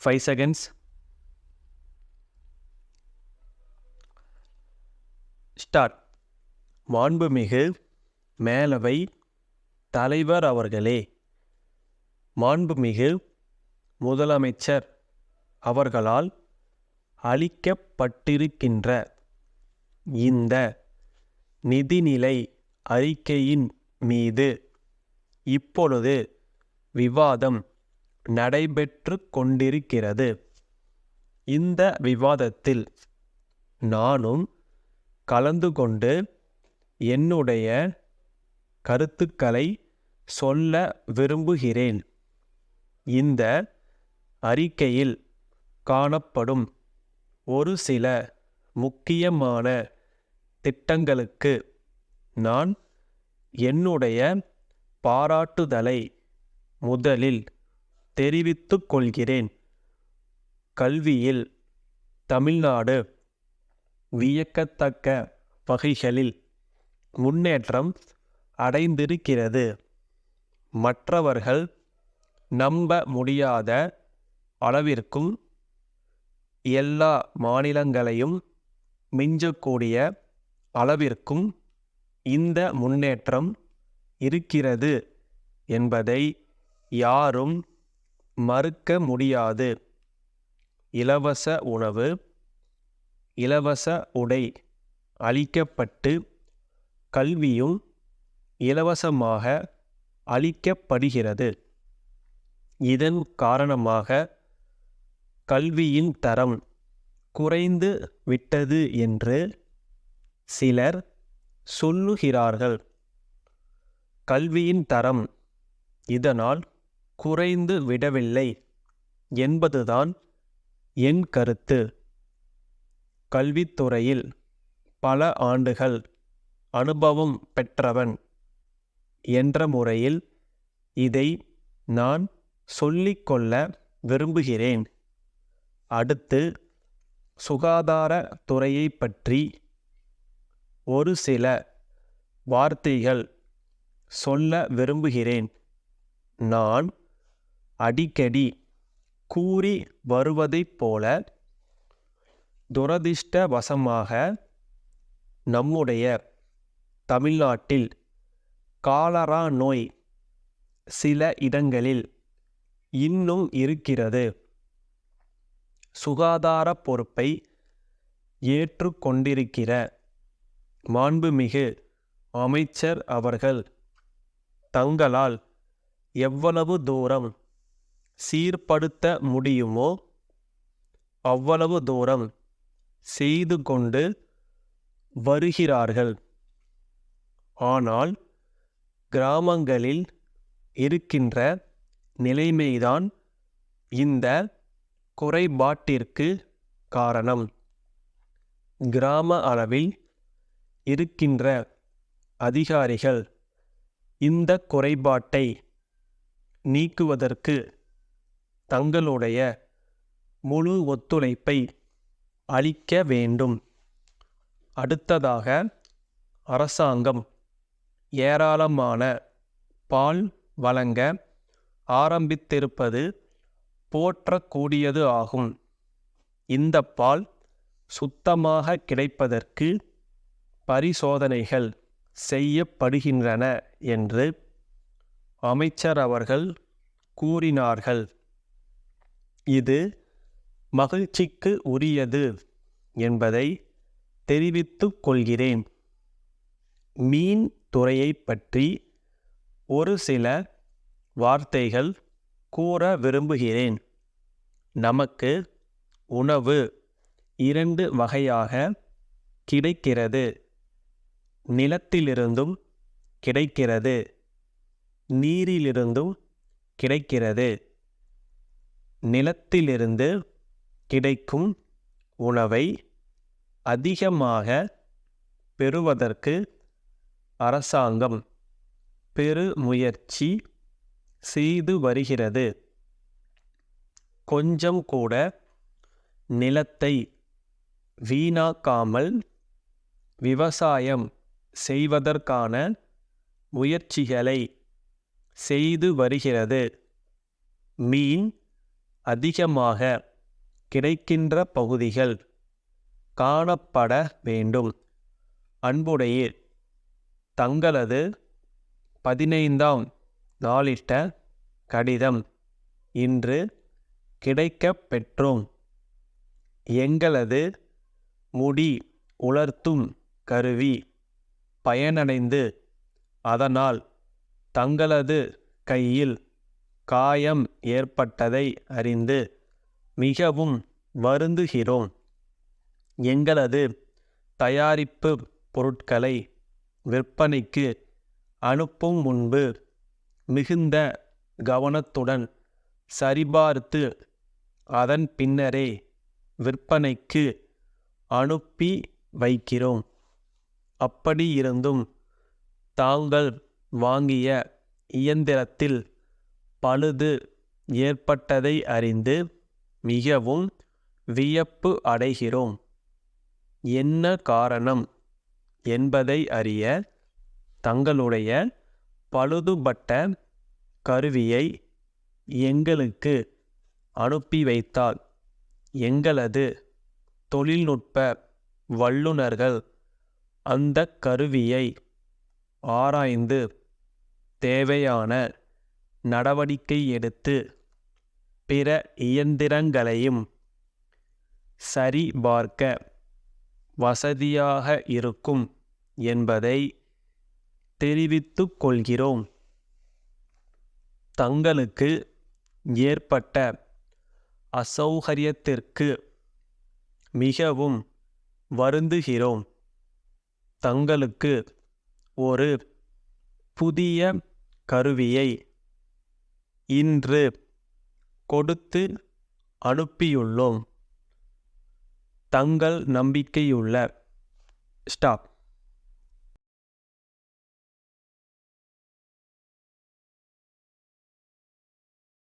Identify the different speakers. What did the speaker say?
Speaker 1: 5 seconds. Start. மாண்புமிகு மேலவை தலைவர் அவர்களே, மாண்புமிகு முதலமைச்சர் அவர்களால் அளிக்கப்பட்டிருக்கின்ற இந்த நிதிநிலை அறிக்கையின் மீது இப்பொழுது விவாதம் நடைபெற்று கொண்டிருக்கிறது. இந்த விவாதத்தில் நானும் கலந்து கொண்டு என்னுடைய கருத்துக்களை சொல்ல விரும்புகிறேன். இந்த அறிக்கையில் காணப்படும் ஒரு சில முக்கியமான திட்டங்களுக்கு நான் என்னுடைய பாராட்டுதலை முதலில் தெரிவித்துக் கொள்கிறேன். கல்வியில் தமிழ்நாடு வியக்கத்தக்க வகைகளில் முன்னேற்றம் அடைந்திருக்கிறது. மற்றவர்கள் நம்ப முடியாத அளவிற்கும் எல்லா மாநிலங்களையும் மிஞ்சக்கூடிய அளவிற்கும் இந்த முன்னேற்றம் இருக்கிறது என்பதை யாரும் மறுக்க முடியாது. இலவச உணவு, இலவச உடை அளிக்கப்பட்டு கல்வியும் இலவசமாக அளிக்கப்படுகிறது. இதன் காரணமாக கல்வியின் தரம் குறைந்து விட்டது என்று சிலர் சொல்லுகிறார்கள். கல்வியின் தரம் இதனால் குறைந்து விடவில்லை என்பதுதான் என் கருத்து. கல்வித்துறையில் பல ஆண்டுகள் அனுபவம் பெற்றவன் என்ற முறையில் இதை நான் சொல்லிக்கொள்ள விரும்புகிறேன். அடுத்து சுகாதாரத்துறையை பற்றி ஒரு சில வார்த்தைகள் சொல்ல விரும்புகிறேன். நான் அடிக்கடி கூறி வருவதைப் போல துரதிர்ஷ்டவசமாக நம்முடைய தமிழ்நாட்டில் காலரா நோய் சில இடங்களில் இன்னும் இருக்கிறது. சுகாதார பொறுப்பை ஏற்றுக்கொண்டிருக்கிற மாண்புமிகு அமைச்சர் அவர்கள் தங்களால் எவ்வளவு தூரம் சீர்படுத்த முடியுமோ அவ்வளவு தூரம் செய்து கொண்டு வருகிறார்கள். ஆனால் கிராமங்களில் இருக்கின்ற நிலைமைதான் இந்த குறைபாட்டிற்கு காரணம். கிராம அளவில் இருக்கின்ற அதிகாரிகள் இந்த குறைபாட்டை நீக்குவதற்கு தங்களுடைய முழு ஒத்துழைப்பை அளிக்க வேண்டும். அடுத்ததாக அரசாங்கம் ஏராளமான பால் வழங்க ஆரம்பித்திருப்பது போற்றக்கூடியது ஆகும். இந்த பால் சுத்தமாக கிடைப்பதற்கு பரிசோதனைகள் செய்யப்படுகின்றன என்று அமைச்சர் அவர்கள் கூறினார்கள். இது மகிழ்ச்சிக்கு உரியது என்பதை தெரிவித்துக் கொள்கிறேன். மீன் துறையை பற்றி ஒரு சில வார்த்தைகள் கூற விரும்புகிறேன். நமக்கு உணவு 2 வகையாக கிடைக்கிறது. நிலத்திலிருந்தும் கிடைக்கிறது, நீரிலிருந்தும் கிடைக்கிறது. நிலத்திலிருந்து கிடைக்கும் உணவை அதிகமாக பெறுவதற்கு அரசாங்கம் பெருமுயற்சி செய்து வருகிறது. கொஞ்சம் கூட நிலத்தை வீணாக்காமல் விவசாயம் செய்வதற்கான முயற்சிகளை செய்து வருகிறது. மீன் அதிகமாக கிடைக்கின்ற பகுதிகள் காணப்பட வேண்டும். அன்புடையீர், தங்களது 15ஆம் நாளிட்ட கடிதம் இன்று கிடைக்கப் பெற்றோம். எங்களது முடி உலர்த்தும் கருவி பயனடைந்து அதனால் தங்களது கையில் காயம் ஏற்பட்டதை அறிந்து மிகவும் வருந்துகிறோம். எங்களது தயாரிப்பு பொருட்களை விற்பனைக்கு அனுப்பும் முன்பு மிகுந்த கவனத்துடன் சரிபார்த்து அதன் பின்னரே விற்பனைக்கு அனுப்பி வைக்கிறோம். அப்படியிருந்தும் தாங்கள் வாங்கிய இயந்திரத்தில் பழுது ஏற்பட்டதை அறிந்து மிகவும் வியப்பு அடைகிறோம். என்ன காரணம் என்பதை அறிய தங்களுடைய பழுதுபட்ட கருவியை எங்களுக்கு அனுப்பி வைத்தால் எங்களது தொழில்நுட்ப வல்லுநர்கள் அந்த கருவியை ஆராய்ந்து தேவையான நடவடிக்கை எடுத்து பிற இயந்திரங்களையும் சரிபார்க்க வசதியாக இருக்கும் என்பதை தெரிவித்துக் கொள்கிறோம். தங்களுக்கு ஏற்பட்ட அசௌகரியத்திற்கு மிகவும் வருந்துகிறோம். தங்களுக்கு ஒரு புதிய கருவியை இன்று கொடுத்து அனுப்பியுள்ளோம். தங்கள் நம்பிக்கையுள்ள ஸ்டாப்.